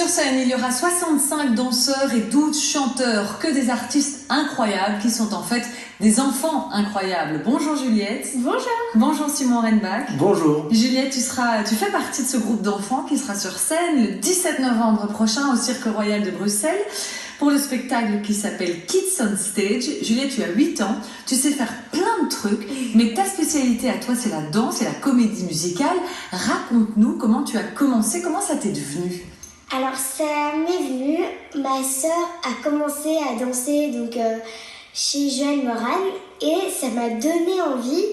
Sur scène, il y aura 65 danseurs et 12 chanteurs, que des artistes incroyables qui sont en fait des enfants incroyables. Bonjour Juliette. Bonjour. Bonjour Simon Renbach. Bonjour. Juliette, tu fais partie de ce groupe d'enfants qui sera sur scène le 17 novembre prochain au Cirque Royal de Bruxelles pour le spectacle qui s'appelle Kids on Stage. Juliette, tu as 8 ans, tu sais faire plein de trucs, mais ta spécialité à toi, c'est la danse et la comédie musicale. Raconte-nous comment tu as commencé, comment ça t'est devenu? Alors ça m'est venu, ma sœur a commencé à danser chez Joël Moran et ça m'a donné envie.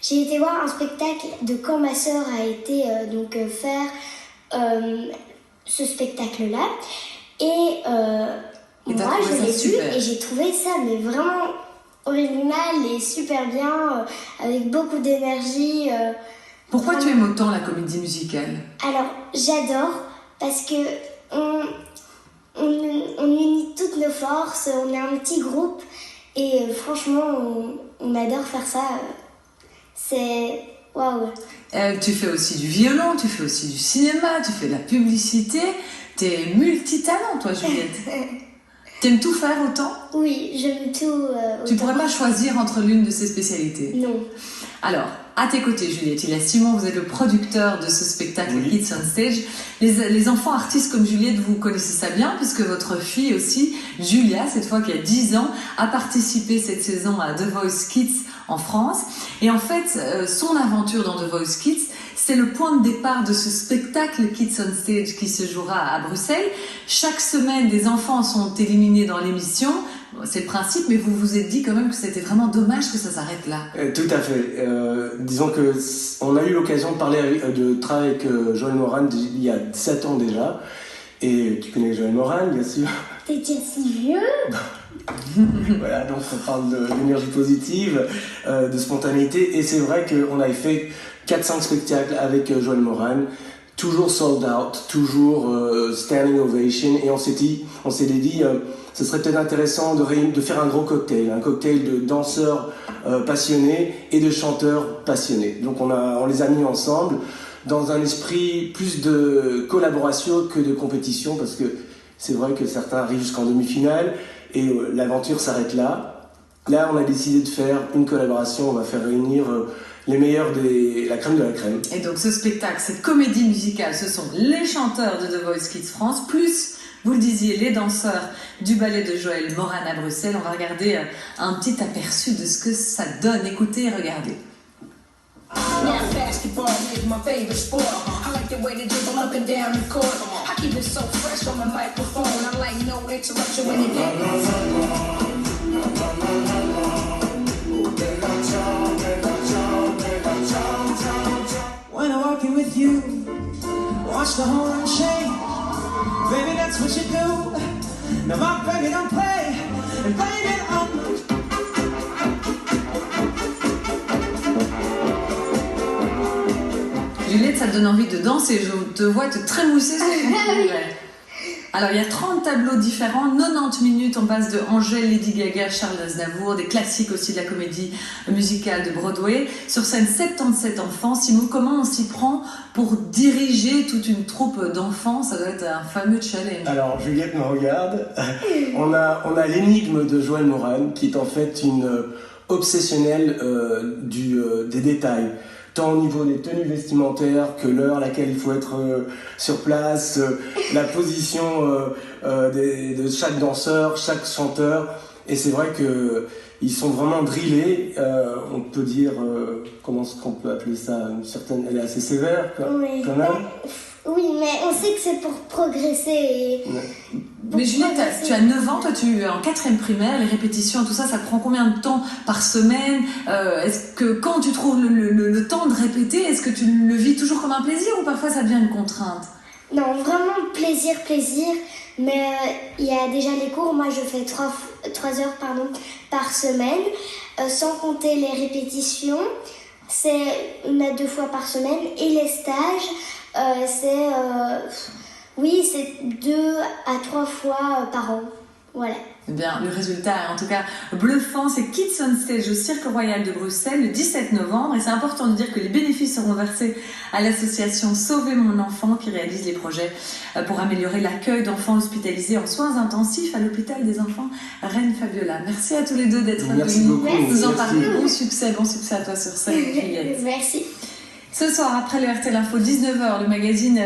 J'ai été voir un spectacle de quand ma sœur a été faire ce spectacle-là et moi je l'ai vu et j'ai trouvé ça mais vraiment original et super bien, avec beaucoup d'énergie. Pourquoi tu aimes autant la comédie musicale? Alors j'adore. Parce que on unit toutes nos forces, on est un petit groupe et franchement on adore faire ça. C'est waouh. Tu fais aussi du violon, tu fais aussi du cinéma, tu fais de la publicité. T'es multitalent toi Juliette. T'aimes tout faire autant? Oui, j'aime tout autant. Tu pourrais pas choisir entre l'une de ces spécialités? Non. Alors, à tes côtés Juliette, il y a Simon, vous êtes le producteur de ce spectacle Kids on Stage. Les enfants artistes comme Juliette, vous connaissez ça bien puisque votre fille aussi, Julia, cette fois qui a 10 ans, a participé cette saison à The Voice Kids en France. Et en fait, son aventure dans The Voice Kids, c'est le point de départ de ce spectacle Kids on Stage qui se jouera à Bruxelles. Chaque semaine, des enfants sont éliminés dans l'émission. C'est le principe, mais vous vous êtes dit quand même que c'était vraiment dommage que ça s'arrête là. Tout à fait. Disons que on a eu l'occasion de travailler avec Joël Moran il y a 7 ans déjà. Et tu connais Joël Moran, bien sûr. T'es déjà si vieux. Voilà, donc on parle d'énergie positive, de spontanéité. Et c'est vrai qu'on avait fait 4-5 spectacles avec Joël Moran. Toujours sold out, toujours standing ovation. Et on s'est dit, ce serait peut-être intéressant de faire un gros cocktail de danseurs passionnés et de chanteurs passionnés. Donc on les a mis ensemble dans un esprit plus de collaboration que de compétition, parce que c'est vrai que certains arrivent jusqu'en demi-finale et l'aventure s'arrête là. Là, on a décidé de faire une collaboration, on va faire réunir les meilleurs la crème de la crème. Et donc ce spectacle, cette comédie musicale, ce sont les chanteurs de The Voice Kids France, plus, vous le disiez, les danseurs du ballet de Joël Moran à Bruxelles. On va regarder un petit aperçu de ce que ça donne. Écoutez et regardez. Now basketball is my favorite sport. I like the way they dribble up and down the court. I keep it so fresh on my microphone. I like no interruption when it gets. When I'm walking with you, watch the horn shake. Baby, that's what you do. Now my baby don't play, and blame it on me. Juliette, ça te donne envie de danser, je te vois te trémousser sur le Alors, il y a 30 tableaux différents, 90 minutes, on passe de Angèle, Lady Gaga, Charles Aznavour, des classiques aussi de la comédie musicale de Broadway. Sur scène, 77 enfants. Simon, comment on s'y prend pour diriger toute une troupe d'enfants? Ça doit être un fameux challenge. Alors, Juliette me regarde. On a l'énigme de Joël Moran, qui est en fait une obsessionnelle des détails. Tant au niveau des tenues vestimentaires que l'heure à laquelle il faut être sur place, la position de chaque danseur, chaque chanteur. Et c'est vrai qu'ils sont vraiment drillés. On peut dire, comment est-ce qu'on peut appeler ça, elle est assez sévère quand même. Oui, mais on sait que c'est pour progresser. Mais Juliette, tu as 9 ans, toi tu es en 4e primaire, les répétitions, tout ça, ça prend combien de temps par semaine? Est-ce que quand tu trouves le temps de répéter, est-ce que tu le vis toujours comme un plaisir ou parfois ça devient une contrainte? Non, vraiment plaisir. Mais il y a déjà les cours, moi je fais 3 heures par semaine, sans compter les répétitions. C'est 2 fois par semaine et les stages. C'est 2 à 3 fois par an. Voilà. Eh bien, le résultat est en tout cas bluffant. C'est Kids on Stage au Cirque Royal de Bruxelles le 17 novembre. Et c'est important de dire que les bénéfices seront versés à l'association Sauver mon enfant qui réalise les projets pour améliorer l'accueil d'enfants hospitalisés en soins intensifs à l'hôpital des enfants Rennes-Fabiola. Merci à tous les deux d'être Merci venus beaucoup. nous en Merci. parler. Bon succès à toi sur scène, Juliette. Merci. Ce soir, après le RTL Info 19h, le magazine